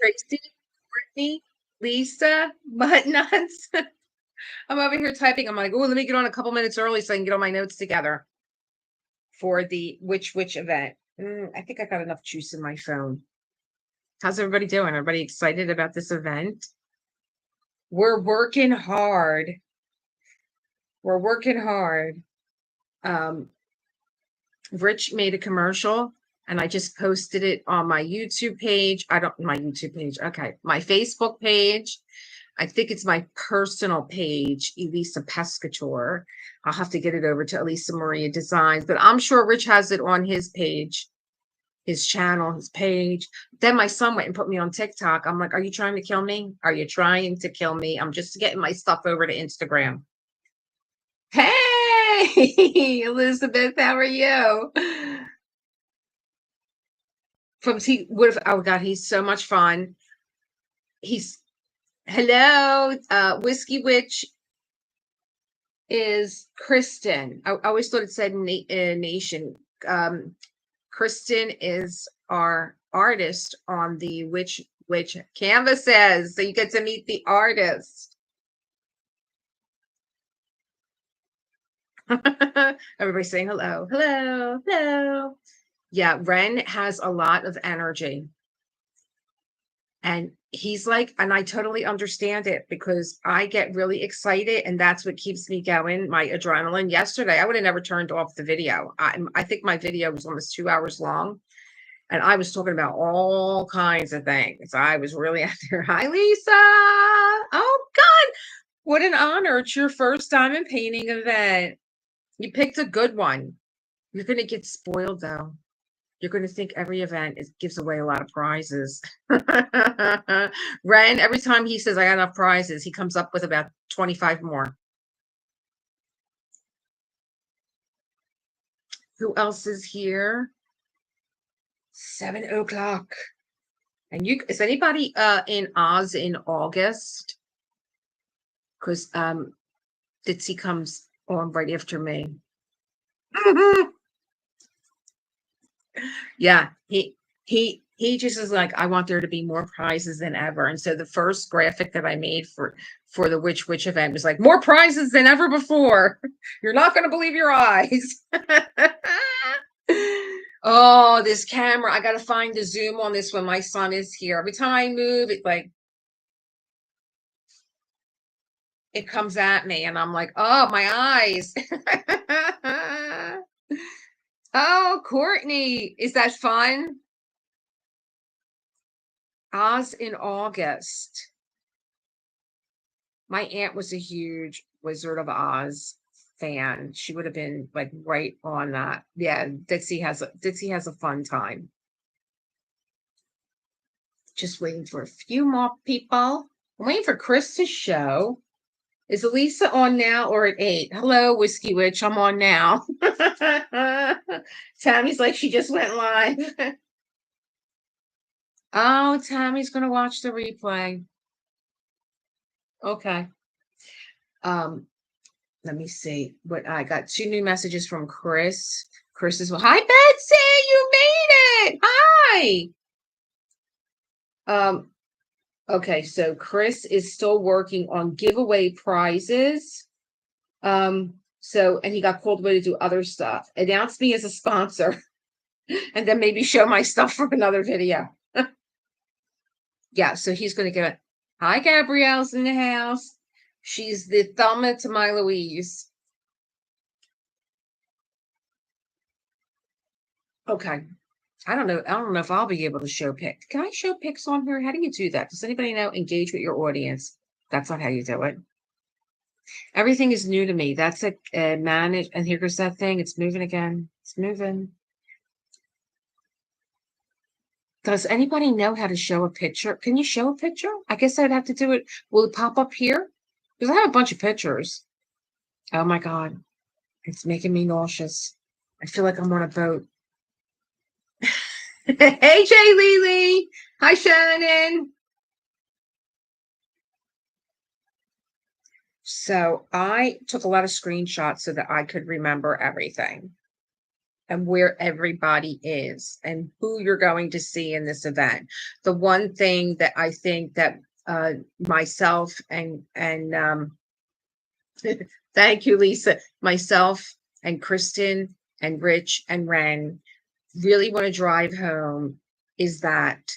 Tracy, Brittany, Lisa, Butt Nuts. I'm over here typing. I'm like, oh, let me get on a couple minutes early so I can get all my notes together for the WhichWitch event. I think I got enough juice in my phone. How's everybody doing? Everybody excited about this event? We're working hard. We're working hard. Rich made a commercial and I just posted it on my YouTube page. My YouTube page. Okay. My Facebook page. I think it's my personal page, Elisa Pescator. I'll have to get it over to Elisa Maria Designs, but I'm sure Rich has it on his page, his channel, his page. Then my son went and put me on TikTok. I'm like, are you trying to kill me? Are you trying to kill me? I'm just getting my stuff over to Instagram. Hey, Elizabeth, how are you? Oh God, he's so much fun. Hello, Whiskey Witch is Kristen. I always thought it said nation. Kristen is our artist on the Witch canvases. So you get to meet the artist. Everybody saying hello, hello, hello. Yeah, Ren has a lot of energy. And he's like, and I totally understand it because I get really excited and that's what keeps me going. My adrenaline. Yesterday, I would have never turned off the video. I think my video was almost 2 hours long and I was talking about all kinds of things. I was really out there. Hi, Lisa. Oh, God. What an honor. It's your first time in painting event. You picked a good one. You're going to get spoiled, though. You're going to think every event gives away a lot of prizes. Ren, every time he says, I got enough prizes, he comes up with about 25 more. Who else is here? 7 o'clock. And is anybody in Oz in August? Because Ditsy comes on right after me. Yeah, he just is like, I want there to be more prizes than ever. And so the first graphic that I made for the WhichWitch event was like, more prizes than ever before. You're not going to believe your eyes. Oh, this camera. I got to find the zoom on this when my son is here. Every time I move, it comes at me and I'm like, oh, my eyes. Oh, Courtney, is that fun? Oz in August. My aunt was a huge Wizard of Oz fan. She would have been like right on that. Yeah, Ditsy has a fun time. Just waiting for a few more people. I'm waiting for Chris to show. Is Elisa on now or at 8? Hello, Whiskey Witch. I'm on now. Tammy's like she just went live. Oh, Tammy's gonna watch the replay. Okay. Let me see what I got. 2 new messages from Chris. Chris is, hi Betsy, you made it. Hi. Okay, so Chris is still working on giveaway prizes. And he got called away to do other stuff. Announce me as a sponsor, and then maybe show my stuff for another video. Yeah, so he's gonna get it. Hi, Gabrielle's in the house. She's the Thelma to my Louise. Okay. I don't know if I'll be able to show pics. Can I show pics on here? How do you do that? Does anybody know? Engage with your audience. That's not how you do it. Everything is new to me. That's a manage. And here goes that thing. It's moving again. It's moving. Does anybody know how to show a picture? Can you show a picture? I guess I'd have to do it. Will it pop up here? Because I have a bunch of pictures. Oh my God. It's making me nauseous. I feel like I'm on a boat. Hey, Jay Lily. Hi, Shannon. So I took a lot of screenshots so that I could remember everything. and where everybody is and who you're going to see in this event. The one thing that I think that myself and thank you, Lisa, myself and Kristen and Rich and Ren really want to drive home is that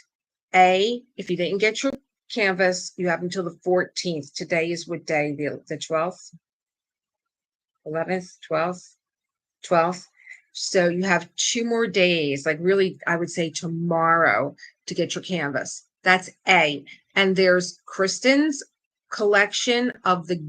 if you didn't get your canvas, you have until the 14th. Today is what day? The 12th, 11th, 12th. So you have 2 more days, like really, I would say tomorrow to get your canvas. That's A. And there's Kristen's collection of the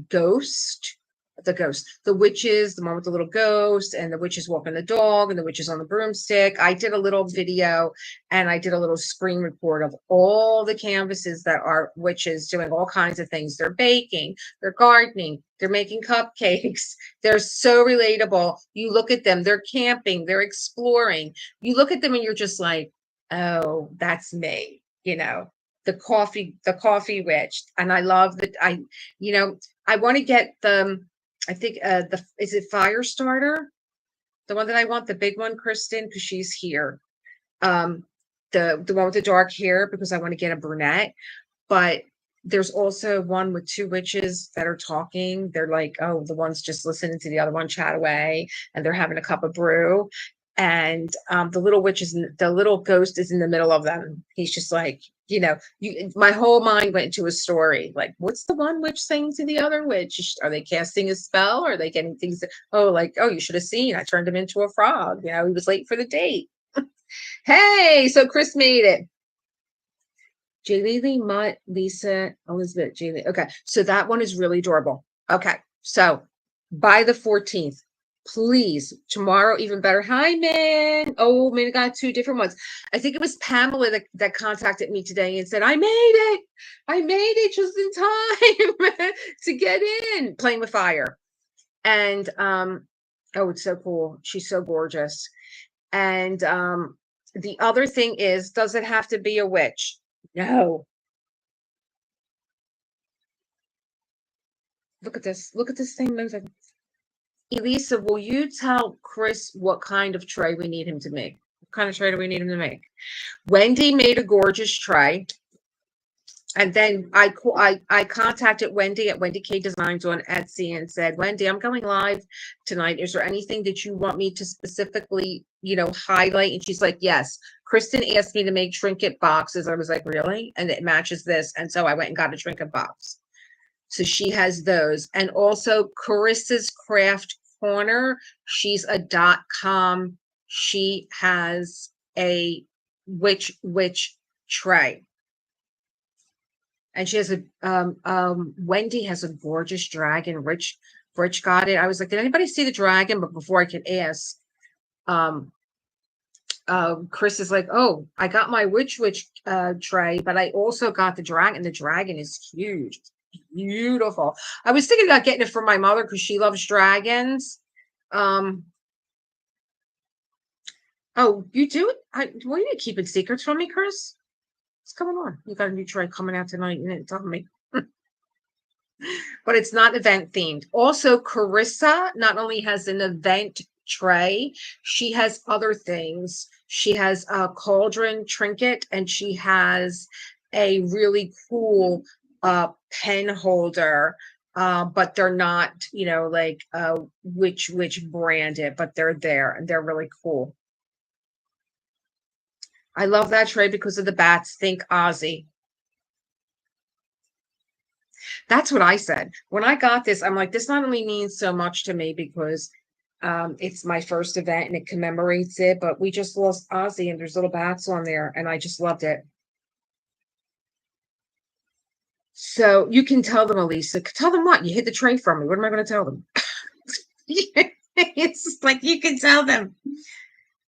witches, the one with the little ghost, and the witches walking the dog, and the witches on the broomstick. I did a little video and I did a little screen report of all the canvases that are witches doing all kinds of things. They're baking, they're gardening, they're making cupcakes. They're so relatable. You look at them, they're camping, they're exploring. You look at them and you're just like, oh, that's me, the coffee witch. And I love that. I want to get I think is it Firestarter? The one that I want, the big one, Kristen, because she's here. The one with the dark hair, because I want to get a brunette. But there's also one with 2 witches that are talking. They're like, oh, the one's just listening to the other one chat away, and they're having a cup of brew. And the little ghost is in the middle of them. He's just like, my whole mind went into a story. Like, what's the one witch saying to the other witch? Are they casting a spell? Or are they getting things? Oh, you should have seen. I turned him into a frog. He was late for the date. Hey, so Chris made it. J. Mutt, Lisa, Elizabeth, J. Okay, so that one is really adorable. Okay, so by the 14th, please, tomorrow, even better. Hi, man. Oh, man, I got 2 different ones. I think it was Pamela that contacted me today and said, I made it. I made it just in time to get in. Playing with fire. And, oh, it's so cool. She's so gorgeous. And the other thing is, does it have to be a witch? No. Look at this. Look at this thing. Elisa, will you tell Chris what kind of tray we need him to make? What kind of tray do we need him to make? Wendy made a gorgeous tray. And then I contacted Wendy at Wendy K Designs on Etsy and said, Wendy, I'm going live tonight. Is there anything that you want me to specifically, highlight? And she's like, yes. Kristen asked me to make trinket boxes. I was like, really? And it matches this. And so I went and got a trinket box. So she has those. And also Carissa's Craft Corner. She's a .com. She has a WhichWitch tray. And she has Wendy has a gorgeous dragon. Rich got it. I was like, did anybody see the dragon? But before I could ask, Chris is like, oh, I got my WhichWitch tray, but I also got the dragon. The dragon is huge. It's beautiful. I was thinking about getting it for my mother because she loves dragons. Oh, you do it? Were you keeping secrets from me, Chris? What's going on? You got a new tray coming out tonight. You didn't tell me. But it's not event themed. Also, Carissa not only has an event tray, she has other things. She has a cauldron trinket, and she has a really cool pen holder. But they're not, like which branded, but they're there and they're really cool. I love that tray because of the bats. Think Ozzy. That's what I said. When I got this, I'm like, this not only means so much to me because it's my first event and it commemorates it, but we just lost Ozzy and there's little bats on there and I just loved it. So you can tell them, Elisa. Tell them what? You hid the tray from me. What am I going to tell them? It's like you can tell them.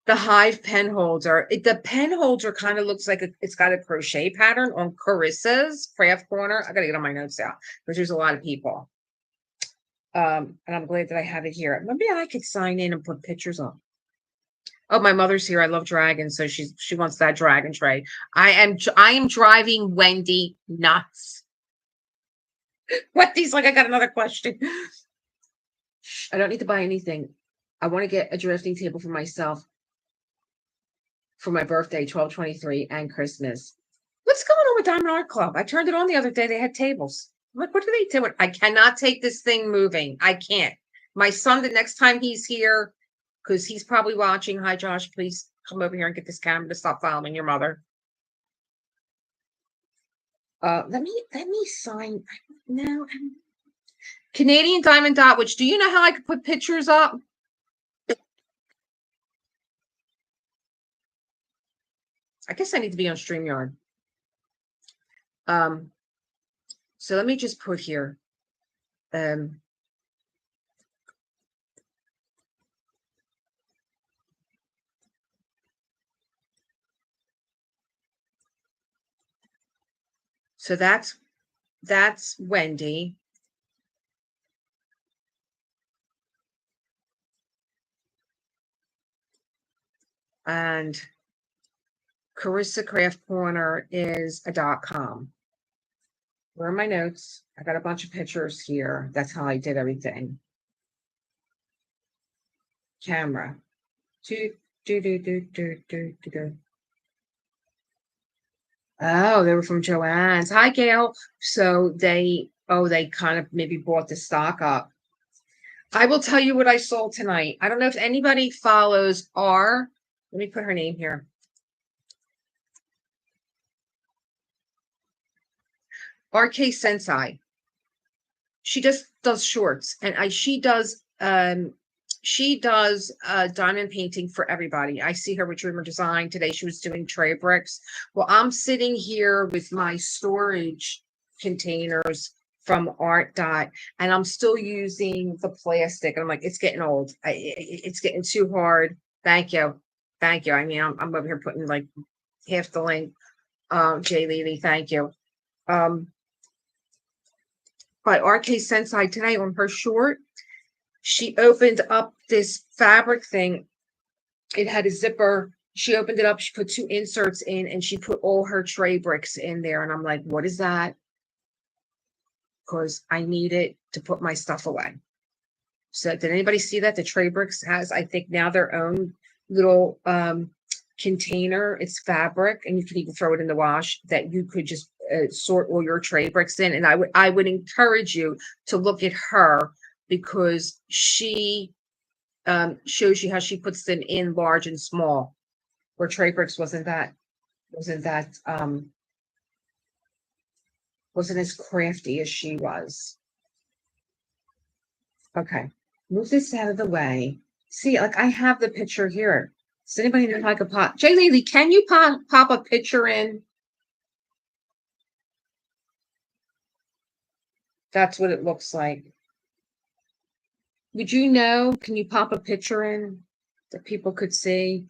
The Hive pen holder. The pen holder kind of looks like it's got a crochet pattern on Carissa's Craft Corner. I got to get on my notes out because there's a lot of people. And I'm glad that I have it here. Maybe I could sign in and put pictures on. Oh, my mother's here. I love dragons, so she wants that dragon tray. I am driving Wendy nuts. Wendy's like, I got another question. I don't need to buy anything. I want to get a drafting table for myself for my birthday, 12/23, and Christmas. What's going on with Diamond Art Club? I turned it on the other day. They had tables. I'm like, what are they doing? I cannot take this thing moving. I can't. My son, the next time he's here, because he's probably watching. Hi, Josh. Please come over here and get this camera to stop following your mother. Let me sign. No, Canadian Diamond Dot. Which, do you know how I could put pictures up? I guess I need to be on StreamYard. So let me just put here. So that's Wendy. And Carissa Craft Corner is a .com. Where are my notes? I got a bunch of pictures here. That's how I did everything. Camera. Oh, they were from Joann's. Hi, Gail. So they kind of maybe bought the stock up. I will tell you what I sold tonight. I don't know if anybody follows let me put her name here. RK Sensei. She just does shorts, and she does diamond painting for everybody. I see her with Dreamer Design today. She was doing tray bricks. Well, I'm sitting here with my storage containers from Art Dot, and I'm still using the plastic. And I'm like, it's getting old. It's getting too hard. Thank you. I mean, I'm over here putting like half the link. Jay Lely, thank you. By RK Sensei today on her short, she opened up this fabric thing. It had a zipper. She opened it up. She put 2 inserts in, and she put all her tray bricks in there. And I'm like, what is that? Because I need it to put my stuff away. So did anybody see that? The tray bricks has, I think, now their own little container. It's fabric, and you can even throw it in the wash that you could just sort all your tray bricks in. And I would encourage you to look at her, because she shows you how she puts them in large and small, where tray bricks wasn't as crafty as she was. Okay, move this out of the way. See, like, I have the picture here. Does anybody know how I could pop? Jay Lely, can you pop a picture in? That's what it looks like. Would you know? Can you pop a picture in that people could see?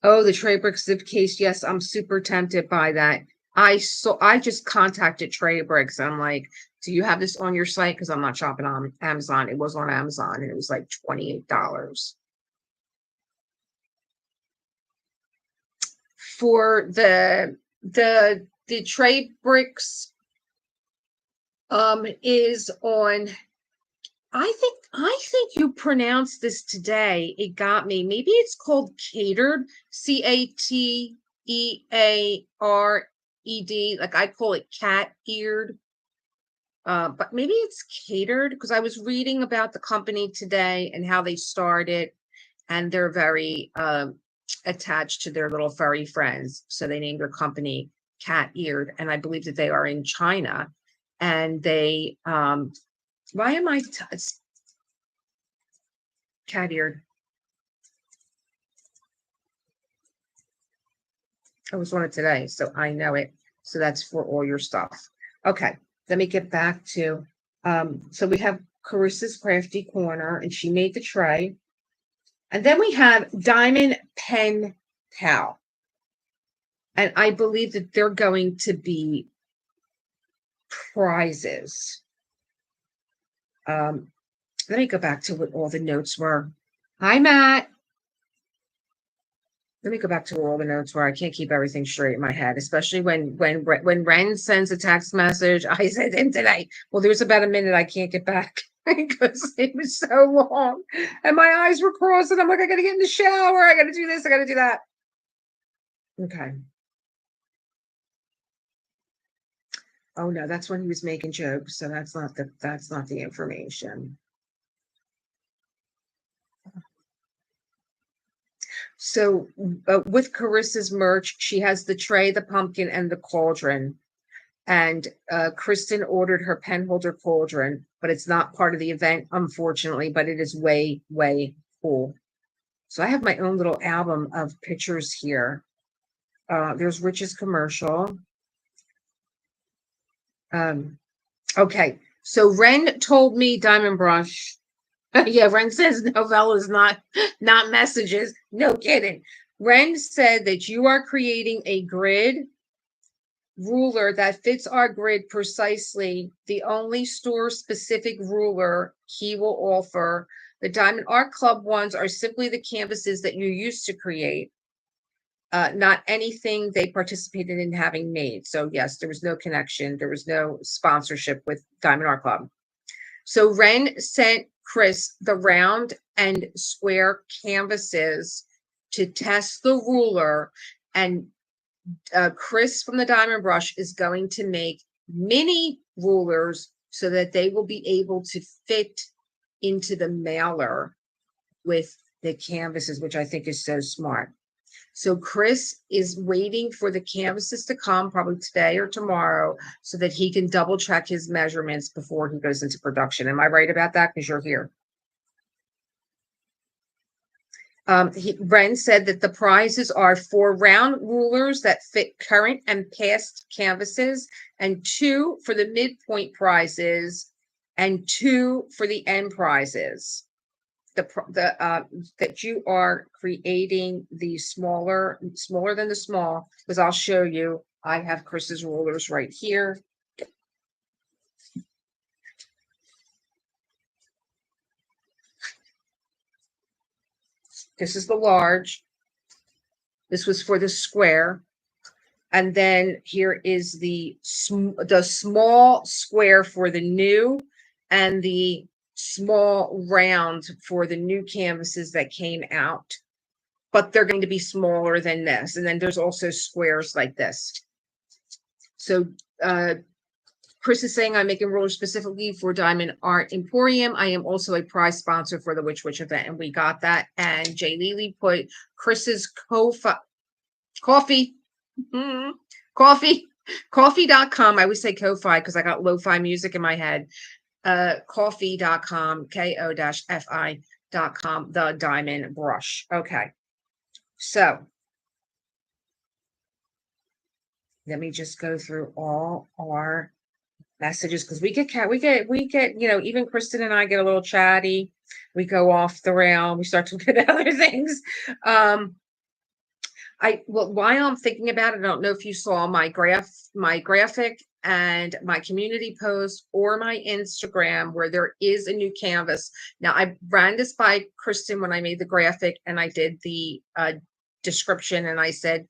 Oh, the tray brick zip case. Yes, I'm super tempted by that. I just contacted Tray Bricks. I'm like, do you have this on your site? Because I'm not shopping on Amazon. It was on Amazon, and it was like $28. For the Tray Bricks is on, I think you pronounced this today. It got me. Maybe it's called Catered, CATEARED. Like, I call it cat-eared. But maybe it's Catered, because I was reading about the company today and how they started, and they're very attached to their little furry friends. So they named their company Cat-Eared, and I believe that they are in China. And they why am I cat-eared? I was on it today, so I know it. So that's for all your stuff. Okay, let me get back to so we have Carissa's Crafty Corner, and she made the tray. And then we have Diamond Pen Pal. And I believe that they're going to be prizes. Let me go back to what all the notes were. Hi, Matt. Let me go back to where all the notes were. I can't keep everything straight in my head, especially when Ren sends a text message. I said him today. Well, there's about a minute I can't get back. because it was so long and my eyes were crossed and I'm like, I gotta get in the shower. I gotta do this. I gotta do that. Okay. Oh no, that's when he was making jokes. So that's not the information. So with Carissa's merch, she has the tray, the pumpkin, and the cauldron. And Kristen ordered her pen holder cauldron, but it's not part of the event, unfortunately, but it is way, way cool. So I have my own little album of pictures here. There's Rich's commercial. Okay, so Ren told me Diamond Brush. Yeah, Ren says novellas, not messages. No kidding. Ren said that you are creating a grid ruler that fits our grid precisely. The only store specific ruler he will offer. The Diamond Art Club ones are simply the canvases that you used to create. Not anything they participated in having made. So yes, there was no connection. There was no sponsorship with Diamond Art Club. So Ren sent Chris the round and square canvases to test the ruler, and Chris from the Diamond Brush is going to make mini rulers so that they will be able to fit into the mailer with the canvases, which I think is so smart. So Chris is waiting for the canvases to come probably today or tomorrow so that he can double check his measurements before he goes into production. Am I right about that? Because you're here. Ren said that the prizes are 4 round rulers that fit current and past canvases, and 2 for the midpoint prizes, and 2 for the end prizes. That you are creating the smaller than the small, because I'll show you. I have Chris's rulers right here. This is the large. This was for the square. And then here is the small square for the new, and the small round for the new canvases that came out. But they're going to be smaller than this. And then there's also squares like this. So Chris is saying I'm making rulers specifically for Diamond Art Emporium. I am also a prize sponsor for the WhichWitch event, and we got that. And Jay Lely put Chris's coffee, coffee.com. I always say Ko-Fi because I got lo-fi music in my head. Coffee.com, ko-fi.com, the Diamond Brush. Okay. So let me just go through all our messages, because we get, even Kristen and I get a little chatty. We go off the rail. We start to look at other things. While I'm thinking about it, I don't know if you saw my graphic and my community post or my Instagram where there is a new canvas. Now I ran this by Kristen when I made the graphic, and I did the description, and I said,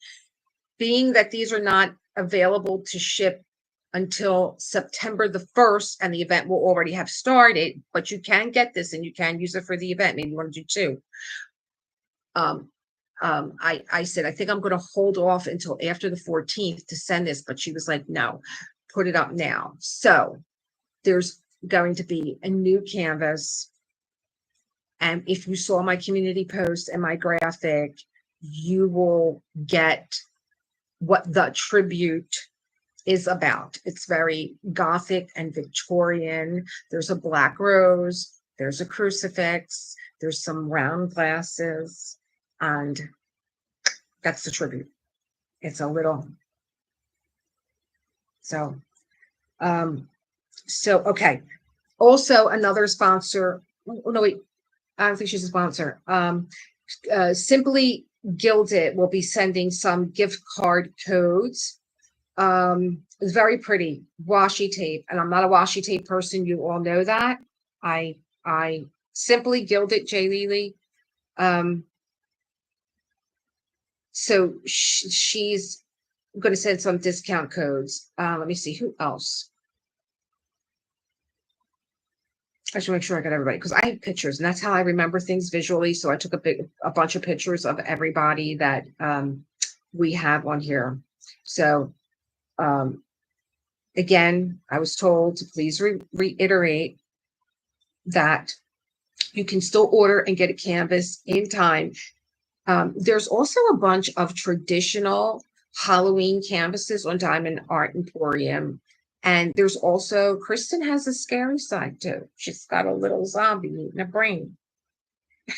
being that these are not available to ship until September the 1st, and the event will already have started, but you can get this and you can use it for the event. Maybe you want to do 2. I said, I think I'm going to hold off until after the 14th to send this, but she was like, no, put it up now. So there's going to be a new canvas. And if you saw my community post and my graphic, you will get what the tribute is about. It's very Gothic and Victorian. There's a black rose, there's a crucifix, there's some round glasses, and that's the tribute. It's a little, so okay. Also another sponsor. Oh no, wait, I don't think she's a sponsor. Simply Gilded will be sending some gift card codes. It's very pretty washi tape, and I'm not a washi tape person. You all know that. I Simply Gilded, Jay Lely. So she's going to send some discount codes. Let me see who else. I should make sure I got everybody because I have pictures and that's how I remember things visually. So I took a bunch of pictures of everybody that we have on here. So again, I was told to please reiterate that you can still order and get a canvas in time. There's also a bunch of traditional Halloween canvases on Diamond Art Emporium. And there's also, Kristen has a scary side too. She's got a little zombie eating a brain.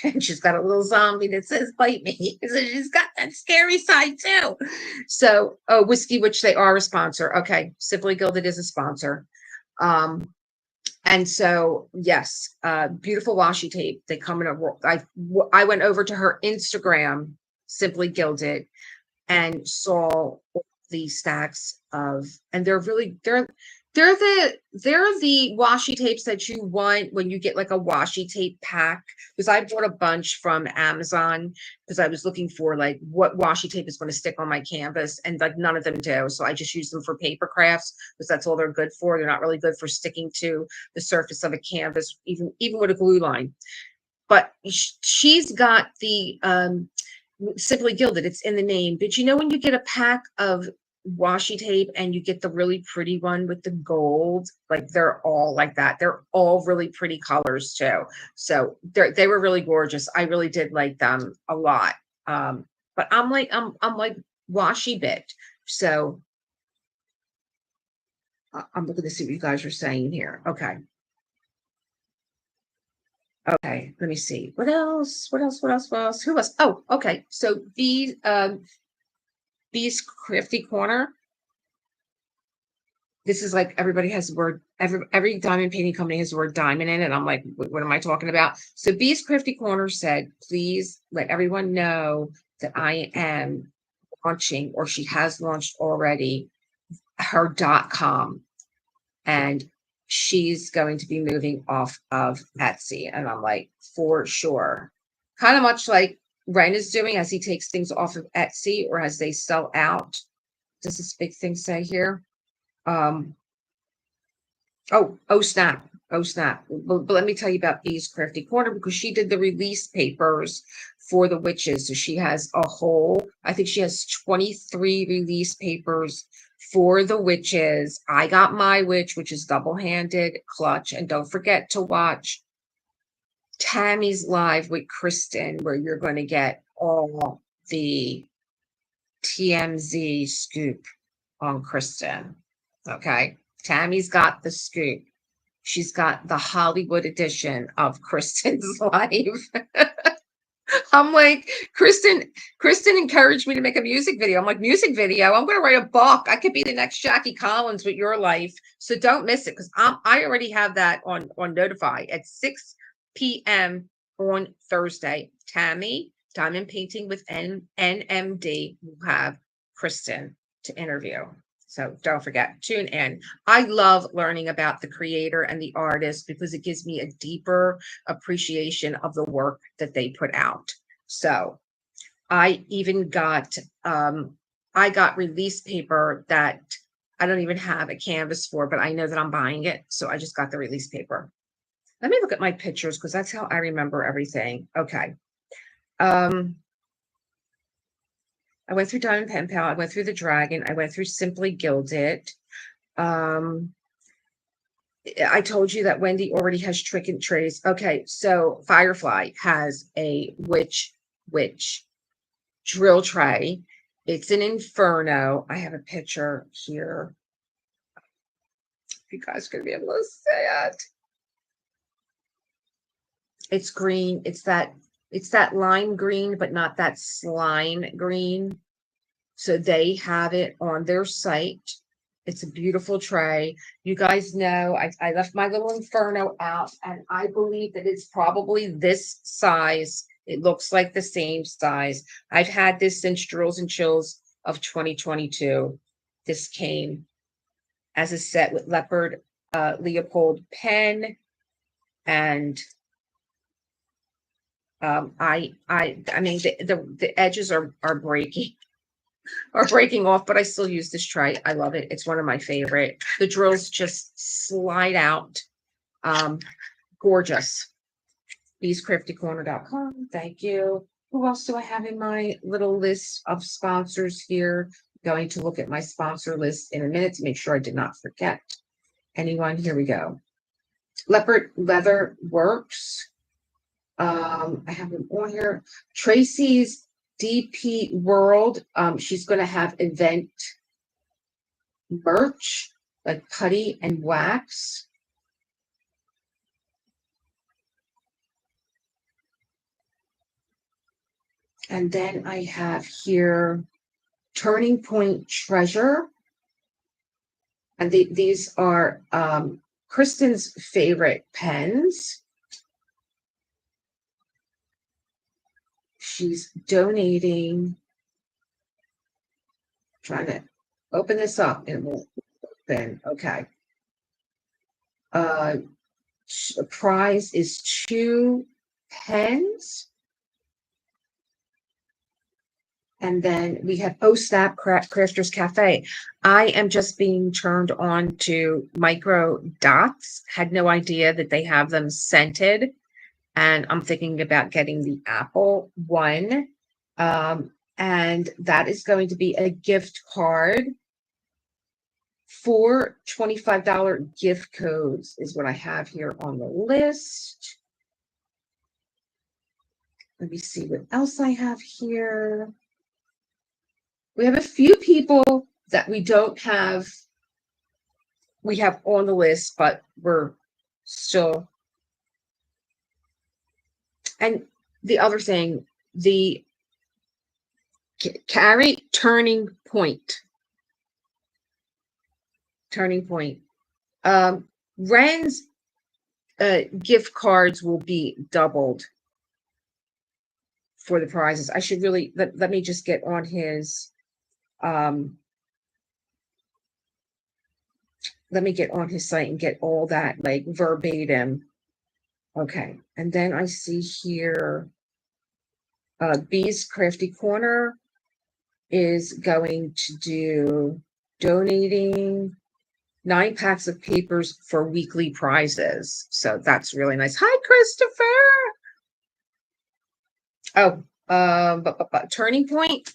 And she's got a little zombie that says, bite me. So she's got that scary side too. So, oh, Whiskey Witch, they are a sponsor. Okay. Simply Gilded is a sponsor. And so, yes, beautiful washi tape. They come in a roll. I went over to her Instagram, Simply Gilded, and saw these stacks of, and they're the washi tapes that you want when you get like a washi tape pack. Because I bought a bunch from Amazon because I was looking for like what washi tape is going to stick on my canvas, and like none of them do. So I just use them for paper crafts because that's all they're good for. They're not really good for sticking to the surface of a canvas, even with a glue line. But she's got the Simply Gilded. It's in the name. But you know when you get a pack of washi tape and you get the really pretty one with the gold, like they're all like that. They're all really pretty colors too. So they were really gorgeous. I really did like them a lot. But I'm like washi bit. So I'm looking to see what you guys are saying here. Okay. Okay, let me see. What else? What else? What else? What else? Who else? Oh, okay. So these Crafty Corner. This is like everybody has the word, every diamond painting company has the word diamond in it. I'm like, what am I talking about? So Bee's Crafty Corner said, please let everyone know that I am launching, or she has launched already, her .com. And she's going to be moving off of Etsy. And I'm like, for sure. Kind of much like Ren is doing as he takes things off of Etsy or as they sell out. Does this big thing say here? Oh snap. Oh snap. But let me tell you about Bee's Crafty Corner because she did the release papers for the witches. So she has a whole, I think she has 23 release papers for the witches. I got my witch, which is double-handed clutch. And don't forget to watch Tammy's live with Kristen, where you're going to get all the TMZ scoop on Kristen. Okay. Tammy's got the scoop. She's got the Hollywood edition of Kristen's life. I'm like, Kristen encouraged me to make a music video. I'm like, music video? I'm going to write a book. I could be the next Jackie Collins with your life. So don't miss it because I already have that on Notify at 6 p.m. on Thursday. Tammy, Diamond Painting with NMD, will have Kristen to interview. So don't forget, tune in. I love learning about the creator and the artist because it gives me a deeper appreciation of the work that they put out. So I even got, I got release paper that I don't even have a canvas for, but I know that I'm buying it. So I just got the release paper. Let me look at my pictures because that's how I remember everything. Okay. I went through Diamond Pen Pal. I went through the Dragon. I went through Simply Gilded. I told you that Wendy already has trick and trace. Okay, so Firefly has a WhichWitch drill tray. It's an Inferno. I have a picture here. You guys are gonna be able to see it. It's green. It's that lime green, but not that slime green. So they have it on their site. It's a beautiful tray. You guys know I left my little Inferno out, and I believe that it's probably this size. It looks like the same size. I've had this since Drills and Chills of 2022. This came as a set with leopard Leopold pen, and I mean the edges are breaking off, but I still use this tray. I love it. It's one of my favorite. The drills just slide out. Gorgeous. BeesCraftyCorner.com. Thank you. Who else do I have in my little list of sponsors here? Going to look at my sponsor list in a minute to make sure I did not forget anyone. Here we go. Leopard Leather Works. I have them on here. Tracy's DP World. She's going to have event merch like putty and wax. And then I have here Turning Point Treasure. And these are Kristen's favorite pens. She's donating. Trying to open this up and we'll open. Okay. Prize is 2 pens. And then we have Snap Crafters Cafe. I am just being turned on to micro dots. Had no idea that they have them scented. And I'm thinking about getting the Apple one. And that is going to be a gift card. 4 $25 gift codes is what I have here on the list. Let me see what else I have here. We have a few people that we don't have, we have on the list, but we're still. And the other thing, the Carrie Turning Point. Ren's gift cards will be doubled for the prizes. I should really, let me just get on his, let me get on his site and get all that like verbatim. Okay, and then I see here, Bee's Crafty Corner is going to do donating 9 packs of papers for weekly prizes. So that's really nice. Hi, Christopher. Oh, Turning Point.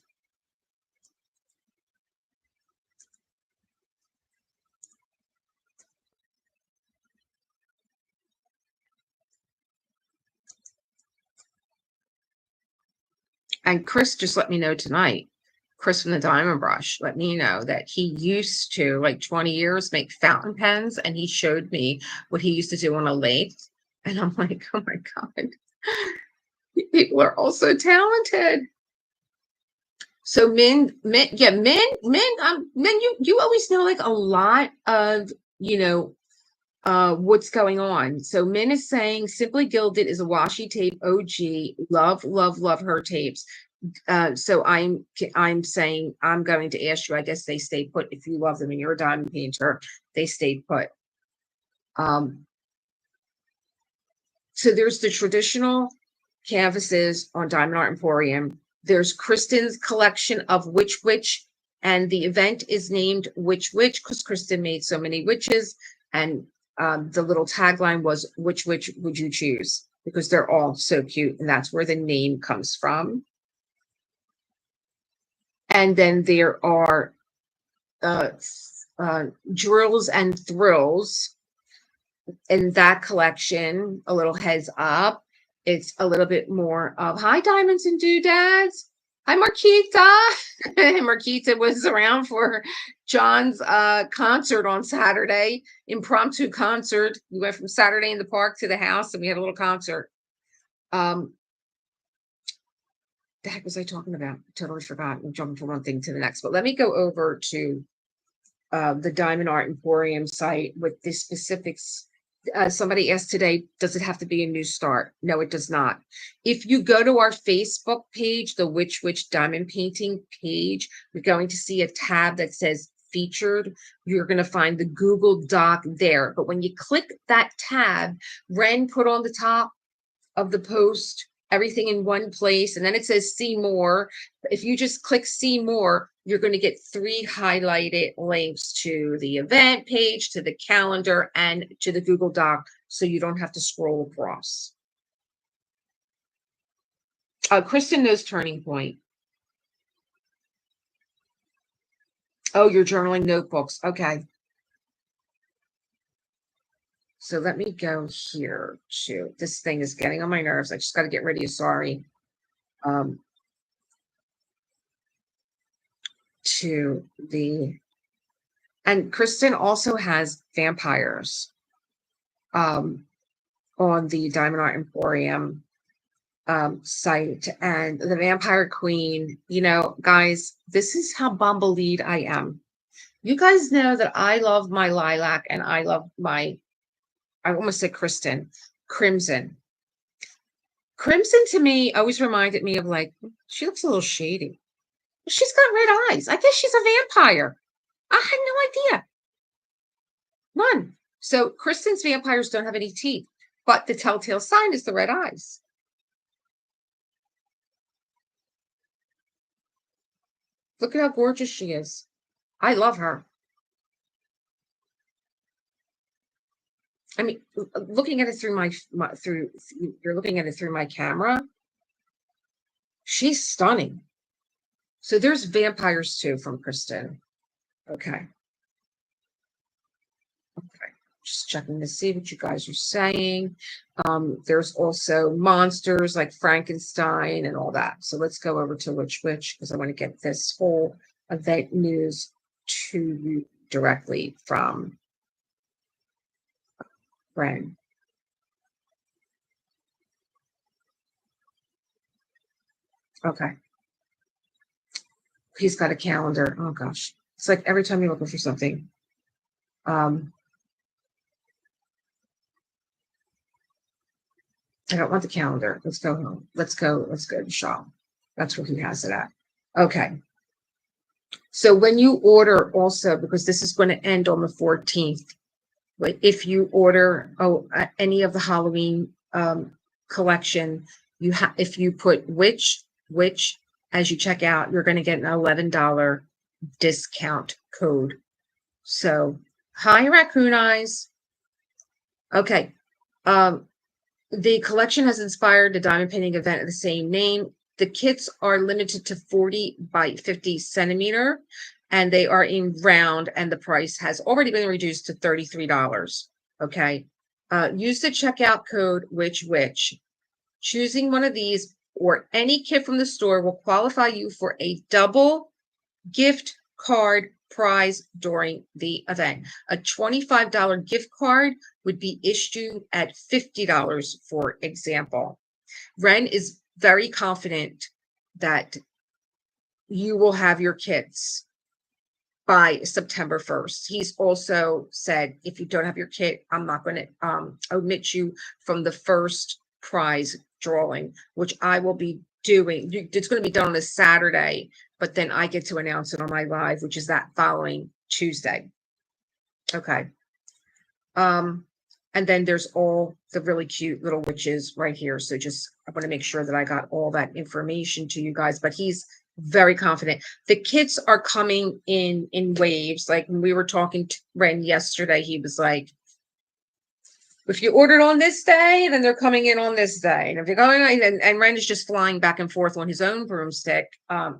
And Chris just let me know tonight, Chris from the Diamond Brush, let me know that he used to, like 20 years, make fountain pens, and he showed me what he used to do on a lathe. And I'm like, oh my God, people are all so talented. So Min, you always know like a lot of, what's going on. So Min is saying Simply Gilded is a washi tape OG. Love, love, love her tapes. So I'm saying I'm going to ask you, I guess they stay put. If you love them and you're a diamond painter, they stay put. So there's the traditional canvases on Diamond Art Emporium. There's Kristen's collection of WhichWitch, and the event is named WhichWitch because Kristen made so many witches, and the little tagline was, which witch would you choose? Because they're all so cute, and that's where the name comes from. And then there are Drills and Thrills in that collection. A little heads up. It's a little bit more of, hi, Diamonds and Doodads. Hi, Marquita. Marquita was around for John's concert on Saturday, impromptu concert. We went from Saturday in the park to the house, and we had a little concert. The heck was I talking about? I totally forgot. I'm jumping from one thing to the next. But let me go over to the Diamond Art Emporium site with the specifics. Somebody asked today, does it have to be a new start? No, it does not. If you go to our Facebook page, the WhichWitch Diamond Painting page, you're going to see a tab that says featured. You're going to find the Google Doc there. But when you click that tab, Ren put on the top of the post everything in one place, and then it says see more. If you just click see more, you're going to get 3 highlighted links to the event page, to the calendar, and to the Google Doc so you don't have to scroll across. Kristen knows Turning Point. Oh, your journaling notebooks. Okay. So let me go here to, this thing is getting on my nerves. I just got to get rid of you. Sorry. To the, and Kristen also has vampires on the Diamond Art Emporium site, and the Vampire Queen, you know, guys, this is how bumblebead I am. You guys know that I love my lilac, and I love my, I almost said Kristen, crimson. Crimson to me always reminded me of, like, she looks a little shady. She's got red eyes. I guess she's a vampire. I had no idea. None. So Kristen's vampires don't have any teeth, but the telltale sign is the red eyes. Look at how gorgeous she is. I love her. I mean, looking at it through my you're looking at it through my camera. She's stunning. So there's vampires too from Kristen. Okay. Okay. Just checking to see what you guys are saying. There's also monsters like Frankenstein and all that. So let's go over to WhichWitch, because I want to get this whole event news to you directly from Ren. Okay. He's got a calendar. Oh gosh. It's like every time you're looking for something. I don't want the calendar. Let's go home. Let's go to shop. That's where he has it at. Okay. So when you order also, because this is going to end on the 14th, like if you order any of the Halloween collection, you have, if you put which as you check out, you're going to get an $11 discount code. So hi, Raccoon Eyes. Okay. The collection has inspired the diamond painting event of the same name. The kits are limited to 40 by 50 centimeter, and they are in round, and the price has already been reduced to $33. Okay. Use the checkout code WhichWitch. Choosing one of these or any kit from the store will qualify you for a double gift card prize during the event. A $25 gift card would be issued at $50, for example. Ren is very confident that you will have your kits by September 1st. He's also said, if you don't have your kit, I'm not going to omit you from the first prize drawing, which I will be doing. It's going to be done on a Saturday, but then I get to announce it on my live, which is that following Tuesday. Okay. And then there's all the really cute little witches right here. So just, I want to make sure that I got all that information to you guys, but he's very confident. The kits are coming in waves. Like when we were talking to Ren yesterday, he was like, if you ordered on this day, then they're coming in on this day. And if you're going, and Ren is just flying back and forth on his own broomstick,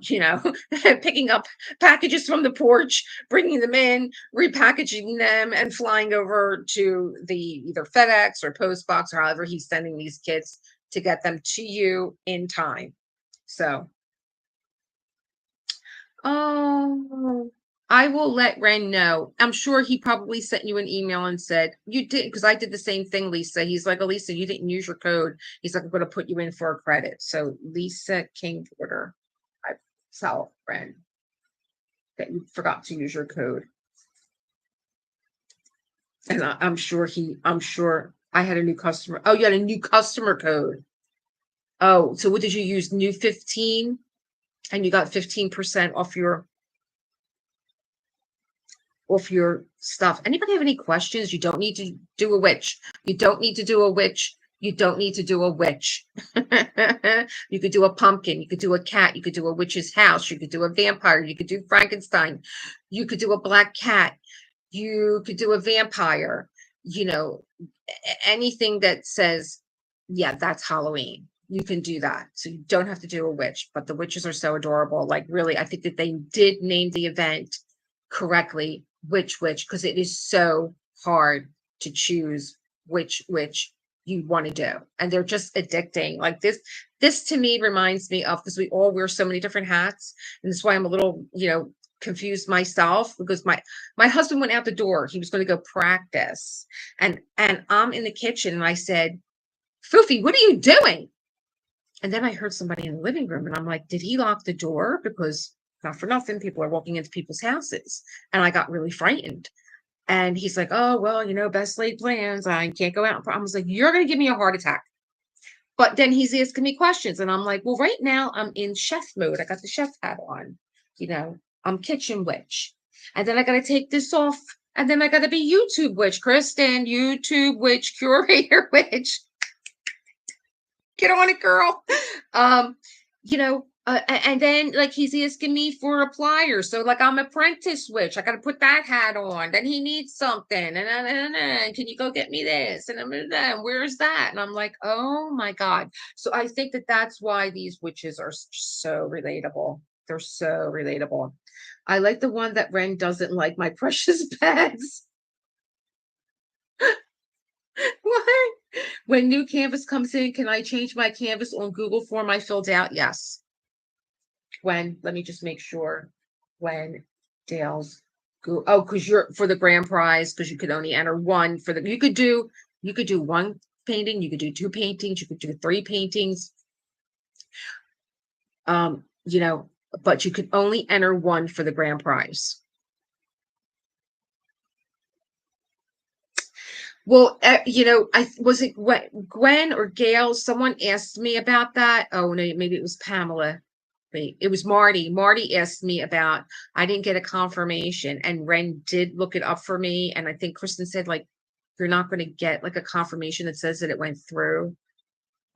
you know, picking up packages from the porch, bringing them in, repackaging them, and flying over to the either FedEx or Postbox or however he's sending these kits to get them to you in time. So, oh, I will let Ren know. I'm sure he probably sent you an email and said, you did, because I did the same thing, Lisa. He's like, Elisa, you didn't use your code. He's like, I'm going to put you in for a credit. So Lisa King Porter, I tell Ren that you forgot to use your code. And I'm sure I had a new customer. Oh, you had a new customer code. Oh, so what did you use? New 15? And you got 15% off your stuff. Anybody have any questions? You don't need to do a witch. You don't need to do a witch. You don't need to do a witch. You could do a pumpkin. You could do a cat. You could do a witch's house. You could do a vampire. You could do Frankenstein. You could do a black cat. You could do a vampire. you know, anything that says, yeah, that's Halloween. You can do that. So you don't have to do a witch, but the witches are so adorable. Like, really, I think that they did name the event correctly, WhichWitch, because it is so hard to choose which witch you want to do. And they're just addicting. Like this to me reminds me of, because we all wear so many different hats. And that's why I'm a little, confused myself, because my husband went out the door. He was going to go practice. And I'm in the kitchen and I said, Foofy, what are you doing? And then I heard somebody in the living room and I'm like, did he lock the door? Because not for nothing, people are walking into people's houses. And I got really frightened. And he's like, oh, well, best laid plans. I can't go out. I was like, you're going to give me a heart attack. But then he's asking me questions. And I'm like, well, right now I'm in chef mode. I got the chef hat on. I'm kitchen witch. And then I got to take this off. And then I got to be YouTube witch, Kristen, YouTube witch, curator witch. Get on it, girl. And then like he's asking me for a plier. So like I'm apprentice witch. I got to put that hat on. Then he needs something. And can you go get me this? And where's that? And I'm like, oh my God. So I think that that's why these witches are so relatable. They're so relatable. I like the one that Ren doesn't like, my precious pets. What? When new canvas comes in, can I change my canvas on Google form I filled out? Yes. When, let me just make sure. When Dale's go, oh, because you're for the grand prize, because you could only enter one for the, you could do one painting, you could do two paintings, you could do three paintings. But you could only enter one for the grand prize. Well, I was it Gwen or Gail? Someone asked me about that. Oh no, maybe it was Pamela. Wait, it was Marty. Marty asked me about. I didn't get a confirmation, and Ren did look it up for me. And I think Kristen said like, you're not going to get like a confirmation that says that it went through,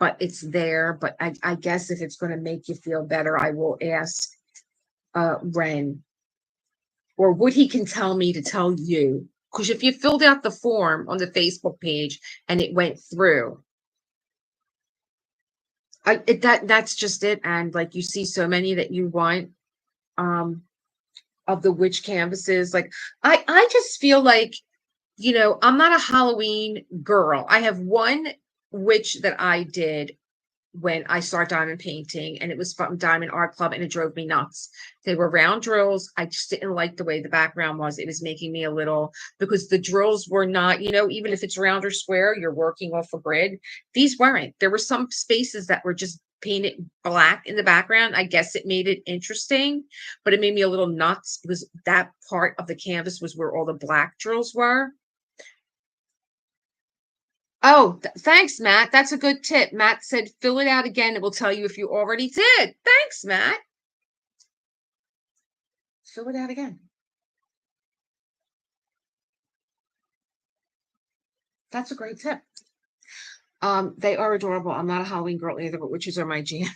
but it's there. But I guess if it's going to make you feel better, I will ask Ren, or what he can tell me to tell you. Because if you filled out the form on the Facebook page and it went through, that's just it. And like you see so many that you want of the witch canvases. Like I just feel like, I'm not a Halloween girl. I have one witch that I did when I started diamond painting, and it was from Diamond Art Club, and it drove me nuts. They were round drills. I just didn't like the way the background was. It was making me a little, because the drills were not, even if it's round or square, you're working off a grid. These weren't. There were some spaces that were just painted black in the background. I guess it made it interesting, but it made me a little nuts because that part of the canvas was where all the black drills were. Oh, thanks, Matt. That's a good tip. Matt said, fill it out again. It will tell you if you already did. Thanks, Matt. Fill it out again. That's a great tip. They are adorable. I'm not a Halloween girl either, but witches are my jam.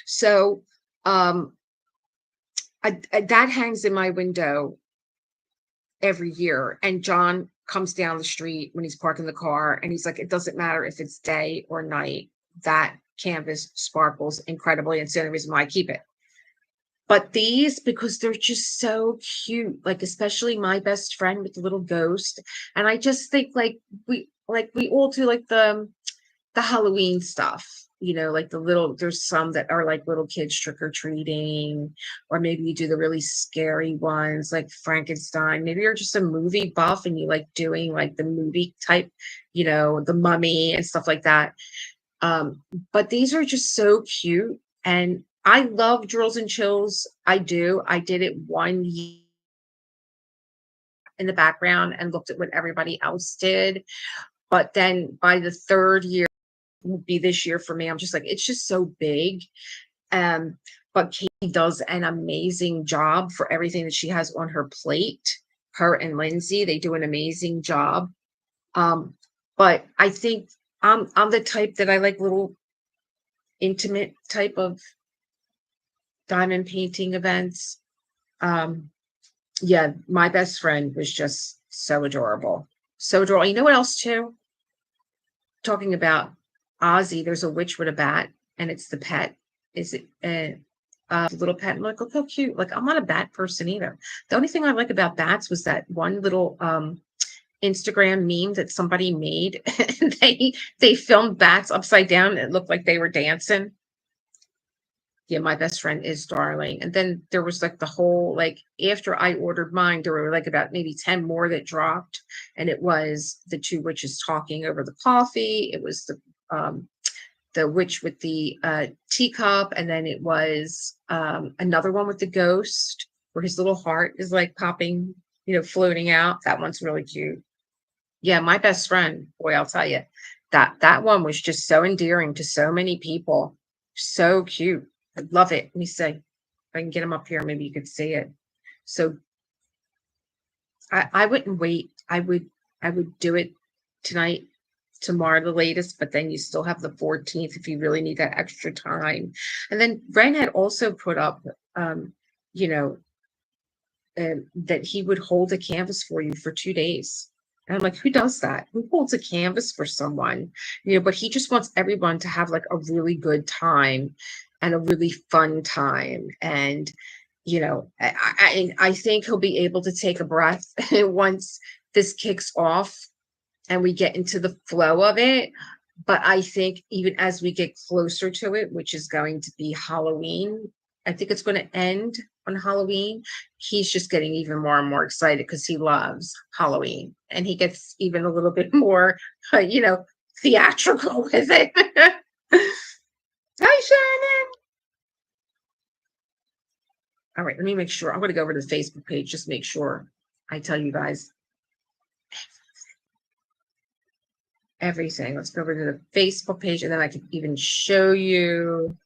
So, that hangs in my window every year. And John comes down the street when he's parking the car, and he's like, it doesn't matter if it's day or night, that canvas sparkles incredibly. And it's the only reason why I keep it. But these, because they're just so cute, like especially my best friend with the little ghost. And I just think like we all do like the Halloween stuff, like there's some that are like little kids trick-or-treating, or maybe you do the really scary ones like Frankenstein. Maybe you're just a movie buff and you like doing like the movie type, the Mummy and stuff like that. But these are just so cute. And I love drills and chills. I do. I did it one year in the background and looked at what everybody else did. But then by the third year, will be this year for me, I'm just like, it's just so big. But Katie does an amazing job for everything that she has on her plate. Her and Lindsay, they do an amazing job. But I think I'm the type that I like little intimate type of diamond painting events. Yeah, my best friend was just so adorable. So draw. You know what else too? Talking about Ozzy, there's a witch with a bat, and it's the pet. Is it a little pet? I'm like, look how cute. Like, I'm not a bat person either. The only thing I like about bats was that one little Instagram meme that somebody made. They filmed bats upside down, and it looked like they were dancing. Yeah, my best friend is darling. And then there was like the whole, like, after I ordered mine, there were like about maybe 10 more that dropped. And it was the two witches talking over the coffee. It was the witch with the teacup, and then it was another one with the ghost where his little heart is like popping, floating out. That one's really cute. Yeah, my best friend, boy, I'll tell you, that one was just so endearing to so many people. So cute. I love it. Let me see if I can get him up here. Maybe you could see it. So I wouldn't wait. I would do it tonight, tomorrow the latest, but then you still have the 14th if you really need that extra time. And then Ren had also put up, you know, that he would hold a canvas for you for 2 days. And I'm like, who does that? Who holds a canvas for someone? But he just wants everyone to have like a really good time and a really fun time. And, I think he'll be able to take a breath once this kicks off and we get into the flow of it. But I think even as we get closer to it, which is going to be Halloween, I think it's going to end on Halloween. He's just getting even more and more excited because he loves Halloween, and he gets even a little bit more, theatrical with it. Hi, Shannon. All right, let me make sure. I'm going to go over to the Facebook page, just make sure I tell you guys everything. Let's go over to the Facebook page, and then I can even show you.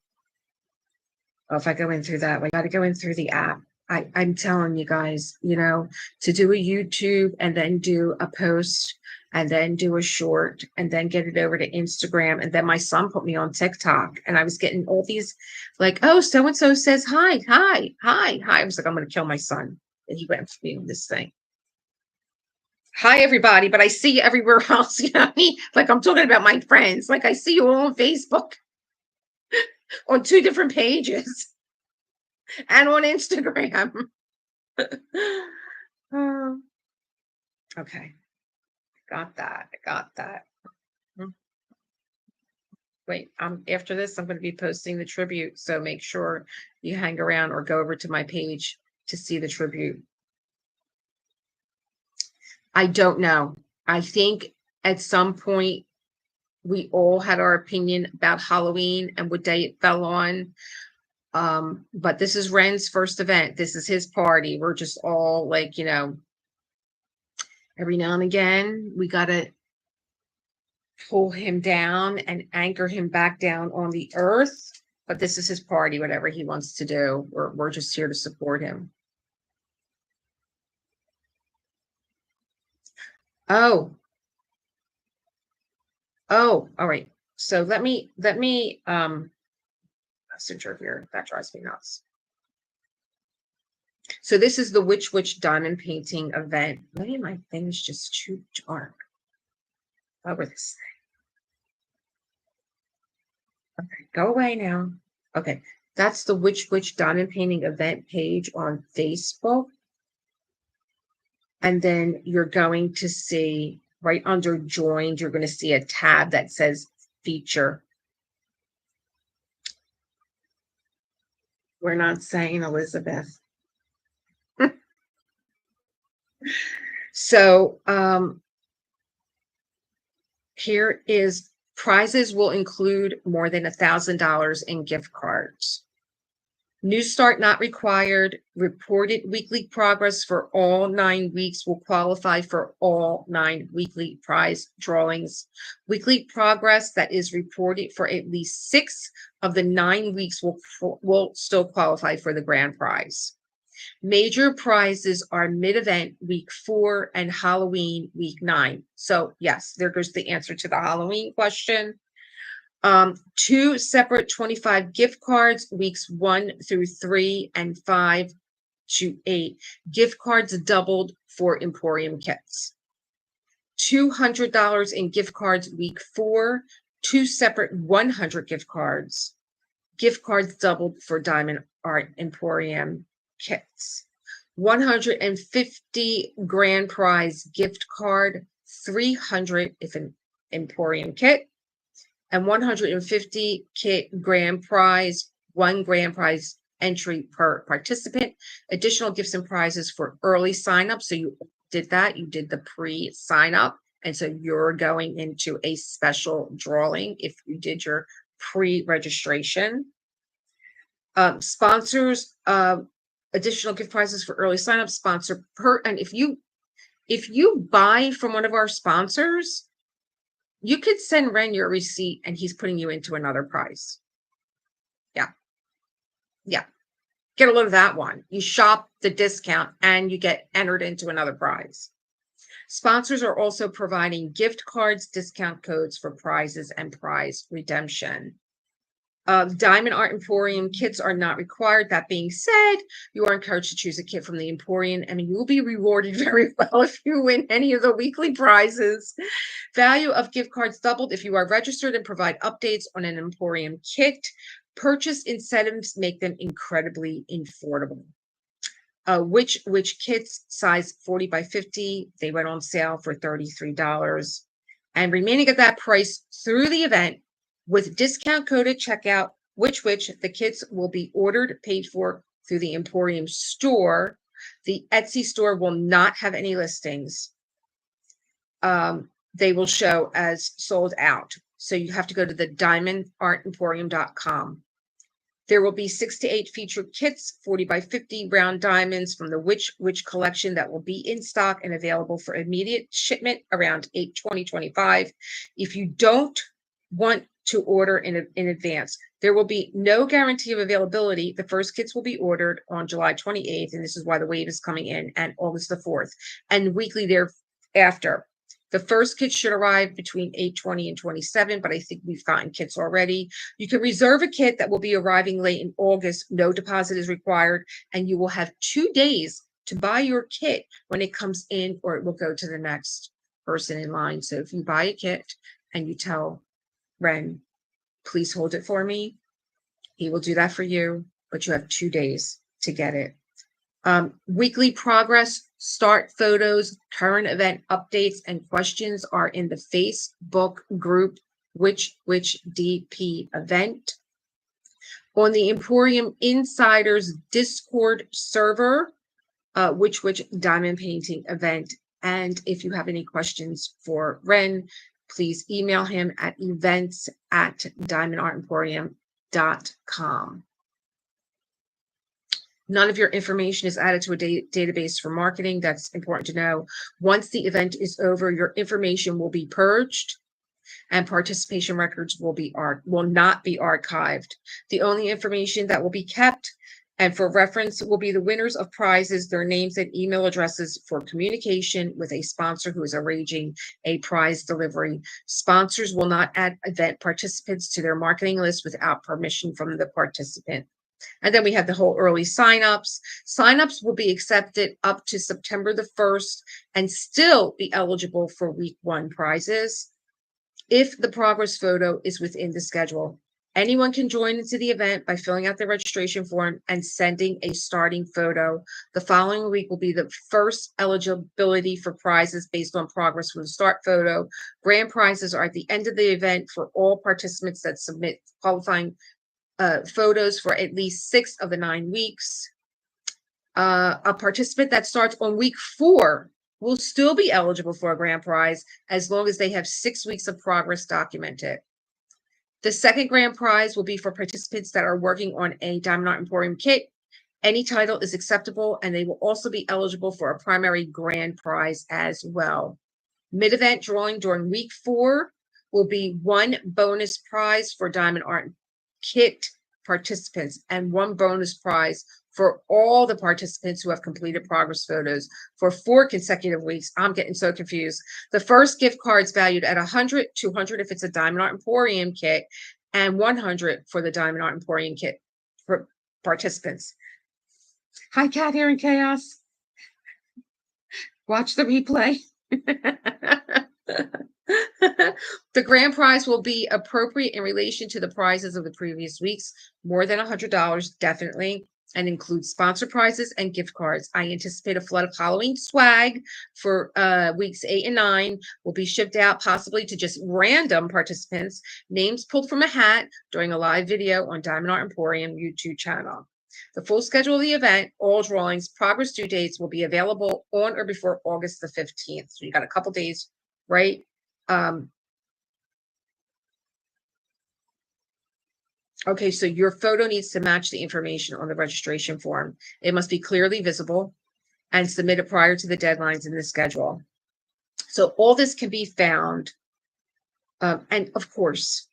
Oh, if I go in through that way, I got to go in through the app. I'm telling you guys, to do a YouTube and then do a post and then do a short and then get it over to Instagram. And then my son put me on TikTok, and I was getting all these like, oh, so-and-so says hi, hi, hi, hi. I was like, I'm going to kill my son. And he went for me on this thing. Hi, everybody, but I see you everywhere else. You know what I mean? Like, I'm talking about my friends. Like, I see you all on Facebook on 2 different pages and on Instagram. Okay. Got that. I got that. Wait, after this, I'm going to be posting the tribute. So make sure you hang around or go over to my page to see the tribute. I don't know. I think at some point we all had our opinion about Halloween and what day it fell on. But this is Ren's first event. This is his party. We're just all like, every now and again, we got to pull him down and anchor him back down on the earth. But this is his party, whatever he wants to do. We're just here to support him. Oh, all right. So let me messenger here. That drives me nuts. So this is the WhichWitch diamond painting event. Maybe my thing is just too dark. Over this thing. Okay, go away now. Okay, that's the WhichWitch diamond painting event page on Facebook. And then you're going to see right under joined, you're going to see a tab that says feature. We're not saying Elizabeth. So here is prizes will include more than $1,000 in gift cards. New start not required. Reported weekly progress for all 9 weeks will qualify for all 9 weekly prize drawings. Weekly progress that is reported for at least 6 of the 9 weeks will still qualify for the grand prize. Major prizes are mid-event week 4 and Halloween week 9. So yes, there goes the answer to the Halloween question. 2 separate 25 gift cards, weeks 1 through 3 and 5 to 8. Gift cards doubled for Emporium kits. $200 in gift cards week 4, 2 separate 100 gift cards. Gift cards doubled for Diamond Art Emporium kits. 150 grand prize gift card, 300 if an Emporium kit, and 150 kit grand prize, 1 grand prize entry per participant. Additional gifts and prizes for early sign up. So you did that, you did the pre-sign up, and so you're going into a special drawing if you did your pre-registration. Sponsors, additional gift prizes for early sign up, sponsor per, and if you buy from one of our sponsors, you could send Ren your receipt and he's putting you into another prize. Yeah. Get a load of that one. You shop the discount and you get entered into another prize. Sponsors are also providing gift cards, discount codes for prizes and prize redemption. Diamond Art Emporium kits are not required. That being said, you are encouraged to choose a kit from the Emporium, and you will be rewarded very well if you win any of the weekly prizes. Value of gift cards doubled if you are registered and provide updates on an Emporium kit. Purchase incentives make them incredibly affordable. WhichWitch kits, size 40 by 50, they went on sale for $33. And remaining at that price through the event, with discount code at checkout, WhichWitch, the kits will be ordered, paid for through the Emporium store. The Etsy store will not have any listings. They will show as sold out. So you have to go to the diamondartemporium.com. There will be 6 to 8 featured kits, 40 by 50 round diamonds from the WhichWitch collection that will be in stock and available for immediate shipment around 8/20/25. If you don't want to order in advance, there will be no guarantee of availability. The first kits will be ordered on July 28th, and this is why the wave is coming in, and August the 4th, and weekly thereafter. The first kit should arrive between 8/20 and 27, but I think we've gotten kits already. You can reserve a kit that will be arriving late in August. No deposit is required, and you will have 2 days to buy your kit when it comes in, or it will go to the next person in line. So if you buy a kit and you tell Ren, please hold it for me, he will do that for you, but you have 2 days to get it. Weekly progress, start photos, current event updates, and questions are in the Facebook group WhichWitch DP Event. On the Emporium Insiders Discord server, WhichWitch Diamond Painting Event. And if you have any questions for Ren, please email him at events@diamondartemporium.com. None of your information is added to a database for marketing. That's important to know. Once the event is over, your information will be purged and participation records will not be archived. The only information that will be kept and for reference will be the winners of prizes, their names and email addresses for communication with a sponsor who is arranging a prize delivery. Sponsors will not add event participants to their marketing list without permission from the participant. And then we have the whole early signups. Signups will be accepted up to September the 1st and still be eligible for week 1 prizes if the progress photo is within the schedule. Anyone can join into the event by filling out the registration form and sending a starting photo. The following week will be the first eligibility for prizes based on progress from the start photo. Grand prizes are at the end of the event for all participants that submit qualifying photos for at least 6 of the 9 weeks. A participant that starts on week 4 will still be eligible for a grand prize as long as they have 6 weeks of progress documented. The second grand prize will be for participants that are working on a Diamond Art Emporium kit. Any title is acceptable, and they will also be eligible for a primary grand prize as well. Mid-event drawing during week 4 will be 1 bonus prize for Diamond Art kit participants and 1 bonus prize for all the participants who have completed progress photos for 4 consecutive weeks. I'm getting so confused. The first gift card is valued at $100, $200 if it's a Diamond Art Emporium kit, and $100 for the Diamond Art Emporium kit for participants. Hi, Cat here in Chaos. Watch the replay. The grand prize will be appropriate in relation to the prizes of the previous weeks, more than $100, definitely, and includes sponsor prizes and gift cards. I anticipate a flood of Halloween swag for weeks 8 and 9 will be shipped out, possibly to just random participants, names pulled from a hat during a live video on Diamond Art Emporium YouTube channel. The full schedule of the event, all drawings, progress due dates will be available on or before August the 15th. So you got a couple days, right? Okay, so your photo needs to match the information on the registration form. It must be clearly visible and submitted prior to the deadlines in the schedule. So all this can be found. And of course,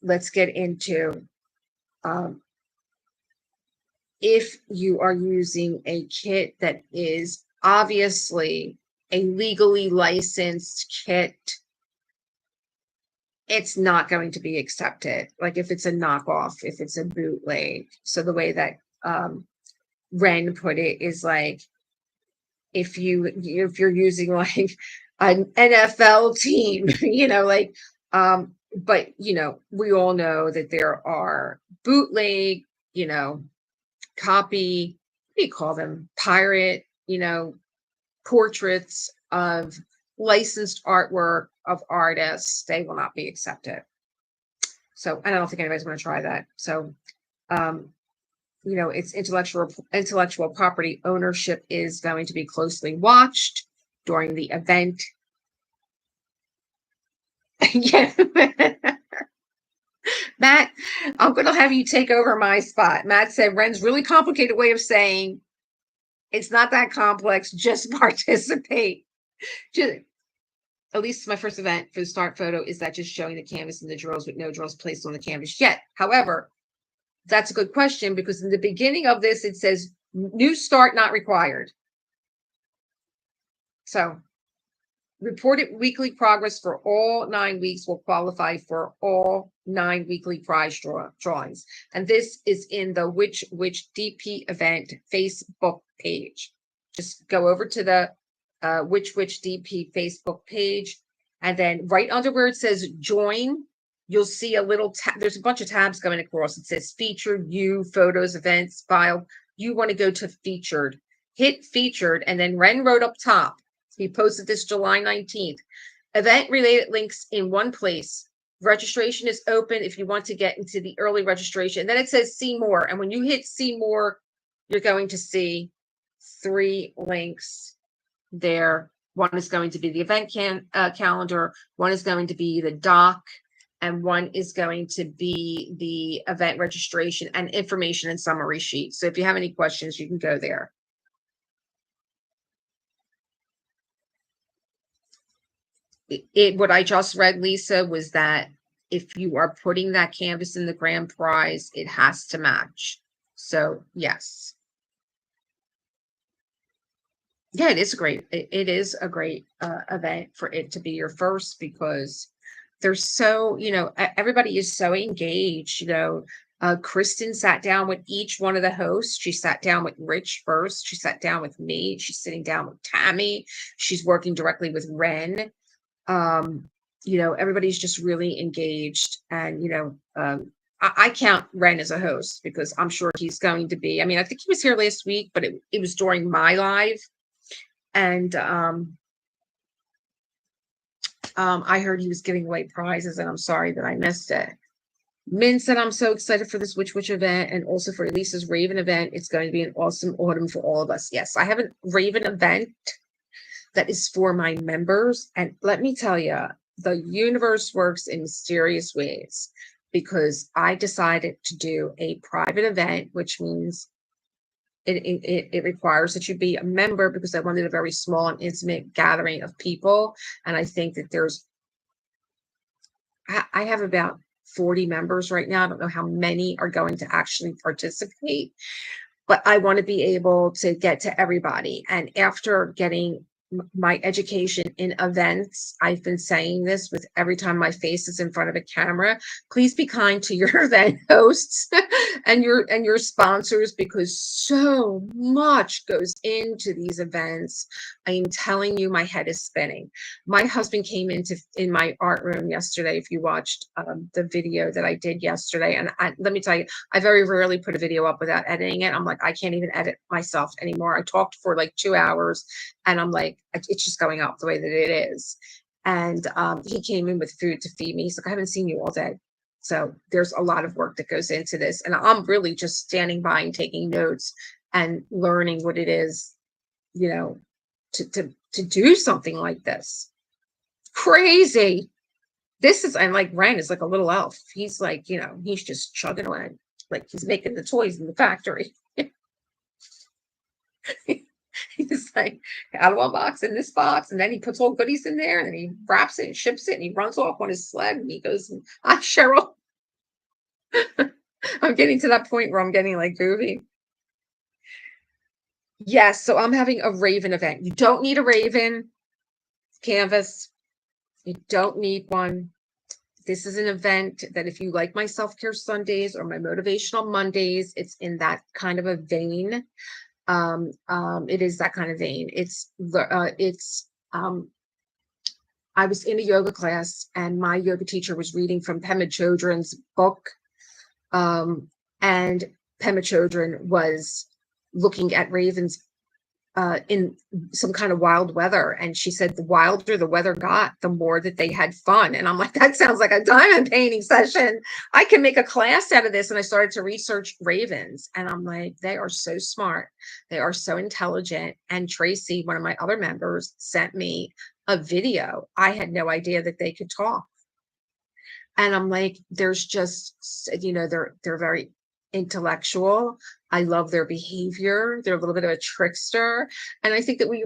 let's get into if you are using a kit that is obviously a legally licensed kit, it's not going to be accepted. Like if it's a knockoff, if it's a bootleg. So the way that Ren put it is like, if you're using like an NFL team, but we all know that there are bootleg, copy, what do you call them? Pirate, portraits of licensed artwork of artists. They will not be accepted. So I don't think anybody's going to try that. So, it's intellectual property ownership is going to be closely watched during the event. Yeah. Matt, I'm going to have you take over my spot. Matt said, Ren's really complicated way of saying it's not that complex. Just participate. At least my first event for the start photo is that just showing the canvas and the drills with no drills placed on the canvas yet. However, that's a good question because in the beginning of this, it says new start not required. So reported weekly progress for all 9 weeks will qualify for all 9 weekly prize drawings. And this is in the WhichWitch DP event Facebook page. Just go over to the WhichWitch DP Facebook page. And then right under where it says join, you'll see a little tab. There's a bunch of tabs going across. It says featured, you, photos, events, file. You want to go to featured. Hit featured. And then Ren wrote up top. He posted this July 19th. Event related links in one place. Registration is open if you want to get into the early registration. And then it says see more. And when you hit see more, you're going to see 3 links there. One is going to be the event calendar. One is going to be the doc. And one is going to be the event registration and information and summary sheet. So if you have any questions, you can go there. What I just read, Lisa, was that if you are putting that canvas in the grand prize, it has to match. So yes. Yeah, it is great. It is a great event for it to be your first because there's so, everybody is so engaged, Kristen sat down with each one of the hosts. She sat down with Rich first. She sat down with me. She's sitting down with Tammy. She's working directly with Ren. Everybody's just really engaged. And, I count Ren as a host because I'm sure he's going to be. I mean, I think he was here last week, but it was during my live. And I heard he was giving away prizes, and I'm sorry that I missed it. Min said, I'm so excited for this WhichWitch event and also for Elisa's Raven event. It's going to be an awesome autumn for all of us. Yes, I have a Raven event that is for my members. And let me tell you, the universe works in mysterious ways because I decided to do a private event, which means it requires that you be a member because I wanted a very small and intimate gathering of people. And I think that I have about 40 members right now. I don't know how many are going to actually participate, but I want to be able to get to everybody. And after getting my education in events, I've been saying this with every time my face is in front of a camera, please be kind to your event hosts and your sponsors, because so much goes into these events. I am telling you, my head is spinning. My husband came in my art room yesterday. If you watched the video that I did yesterday, and let me tell you, I very rarely put a video up without editing it. I'm like, I can't even edit myself anymore. I talked for like 2 hours, and I'm like, it's just going up the way that it is. And he came in with food to feed me. He's like, I haven't seen you all day. So there's a lot of work that goes into this. And I'm really just standing by and taking notes and learning what it is, you know, to do something like this. Crazy. This is, and like Ren is like a little elf. He's like, he's just chugging away. Like he's making the toys in the factory. He's like, out of one box in this box, and then he puts all goodies in there, and then he wraps it and ships it, and he runs off on his sled, and he goes, "Hi, Cheryl." I'm getting to that point where I'm getting like goofy. Yes, so I'm having a Raven event. You don't need a Raven canvas. You don't need one. This is an event that if you like my self-care Sundays or my motivational Mondays, it's in that kind of a vein. It is that kind of vein. I was in a yoga class, and my yoga teacher was reading from Pema Chodron's book. And Pema Chodron was looking at ravens in some kind of wild weather. And she said the wilder the weather got, the more that they had fun. And I'm like, that sounds like a diamond painting session. I can make a class out of this. And I started to research ravens, and I'm like, they are so smart. They are so intelligent. And Tracy, one of my other members, sent me a video. I had no idea that they could talk. And I'm like, there's just, they're very intellectual. I love their behavior. They're a little bit of a trickster. And I think that we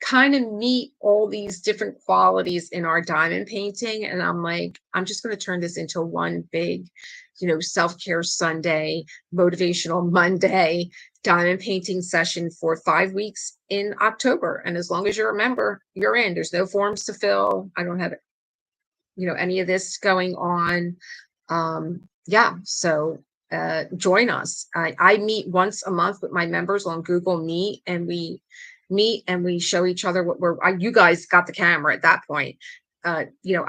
kind of meet all these different qualities in our diamond painting. And I'm like, I'm just going to turn this into one big, self-care Sunday, motivational Monday, diamond painting session for 5 weeks in October. And as long as you're a member, you're in. There's no forms to fill. I don't have any of this going on. So join us. I meet once a month with my members on Google Meet, and we meet and we show each other what you guys got the camera at that point. I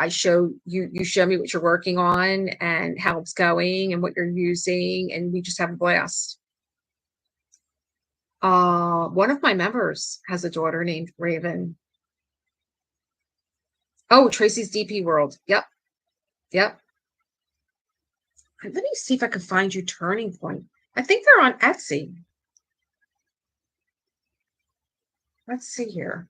show you show me what you're working on and how it's going and what you're using, and we just have a blast. One of my members has a daughter named Raven. Oh, Tracy's DP World. Yep. Let me see if I can find you Turning Point. I think they're on Etsy. Let's see here.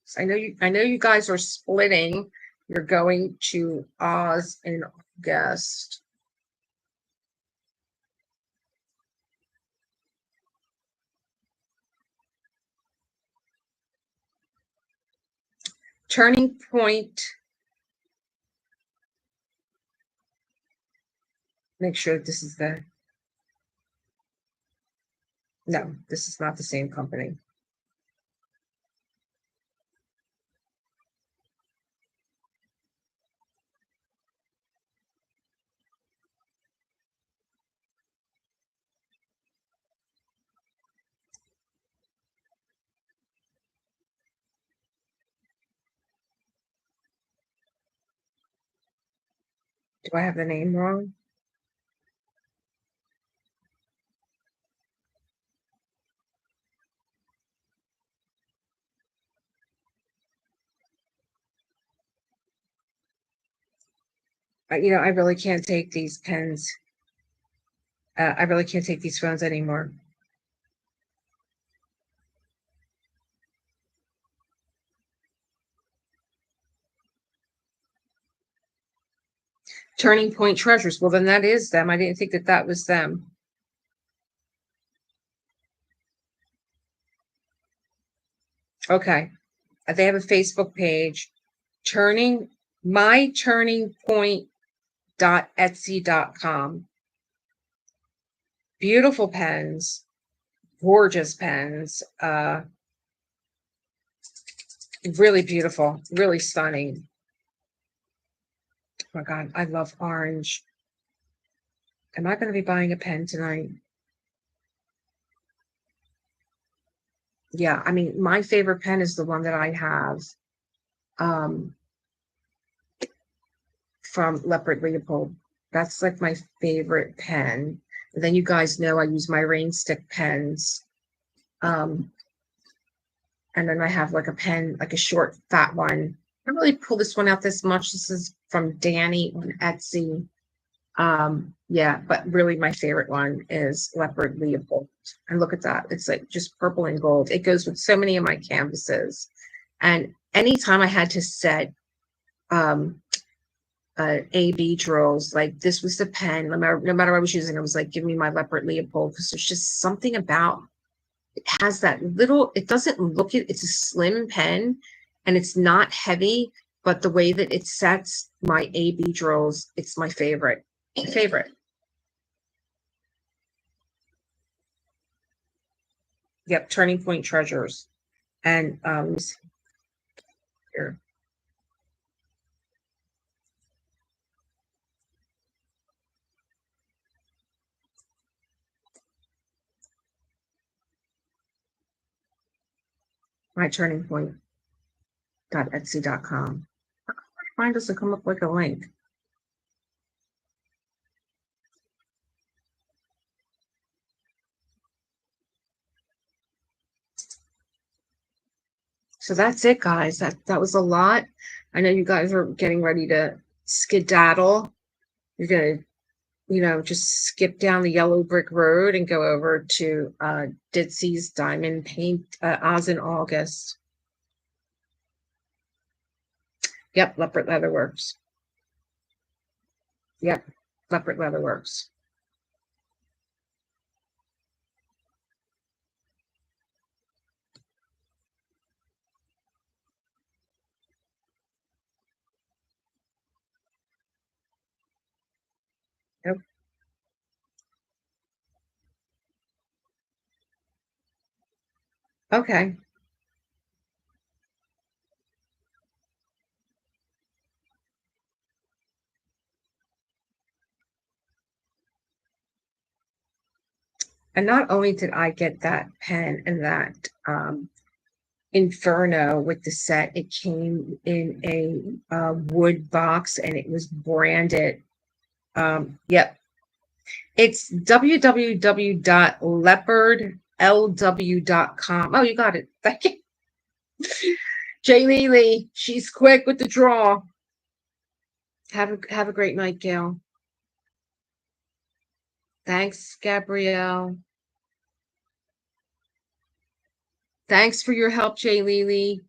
So I know you guys are splitting. You're going to Oz in August. Turning Point. Make sure that this is no, this is not the same company. Do I have the name wrong? I really can't take these pens. I really can't take these phones anymore. Turning Point Treasures. Well, then that is them. I didn't think that was them. Okay. They have a Facebook page. myturningpoint.etsy.com. Beautiful pens, gorgeous pens, really beautiful, really stunning. Oh my God, I love orange. Am I going to be buying a pen tonight? Yeah, I mean, my favorite pen is the one that I have um, from Leopard Leopold. That's like my favorite pen. And then you guys know I use my rain stick pens. Um, and then I have like a pen, like a short, fat one. I don't really pull this one out this much. This is from Danny on Etsy. Yeah, but really my favorite one is Leopard Leopold. And look at that. It's like just purple and gold. It goes with so many of my canvases. And anytime I had to set um A-B drills, like this was the pen, no matter what I was using, I was like, give me my Leopard Leopold, because there's just something about it. Has that little, it doesn't look it, it's a slim pen and it's not heavy, but the way that it sets my A-B drills, it's my favorite. Yep, Turning Point Treasures. And here, my Turning Point Etsy.com. Mine doesn't come up like a link. So that's it, guys. That was a lot. I know you guys are getting ready to skedaddle. You're gonna, just skip down the yellow brick road and go over to Ditsy's Diamond Paint Oz in August. Yep, Leopard Leatherworks. Yep, Leopard Leatherworks. Yep. Okay. And not only did I get that pen and that Inferno with the set, it came in a wood box and it was branded. Yep. It's www.leopardlw.com. Oh, you got it. Thank you. Jay Lee, she's quick with the draw. Have a great night, Gail. Thanks, Gabrielle. Thanks for your help, Jay Lee.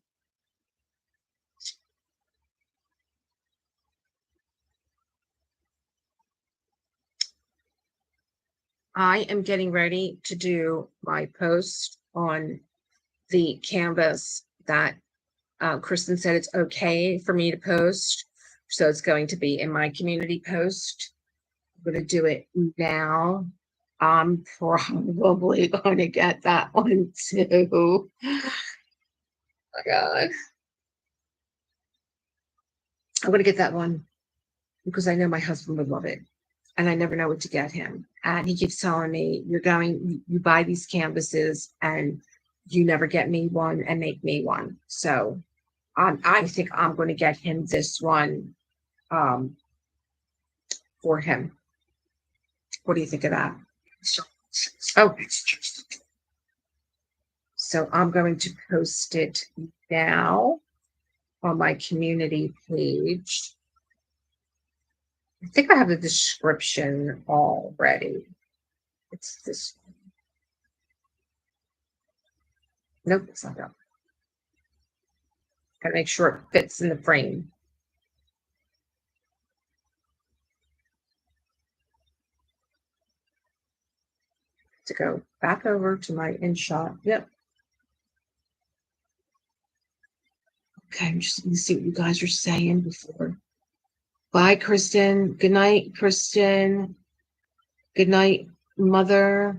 I am getting ready to do my post on the canvas that Kristen said it's okay for me to post. So it's going to be in my community post. I'm going to do it now. I'm probably going to get that one too. Oh my God. I'm going to get that one because I know my husband would love it. And I never know what to get him. And he keeps telling me, you buy these canvases and you never get me one and make me one. So I think I'm going to get him this one for him. What do you think of that? Oh, so I'm going to post it now on my community page. I think I have the description already. It's this one. Nope, it's not that. Gotta make sure it fits in the frame. To go back over to my InShot. Yep. Okay, I'm just gonna see what you guys are saying before. Bye, Kristen. Good night, Kristen. Good night, Mother.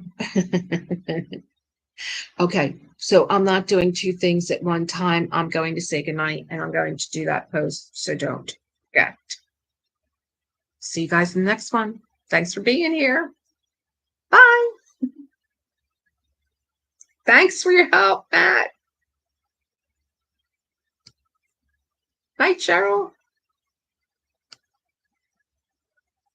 Okay, so I'm not doing two things at one time. I'm going to say goodnight and I'm going to do that post. So don't forget. See you guys in the next one. Thanks for being here. Bye. Thanks for your help, Matt. Night, Cheryl.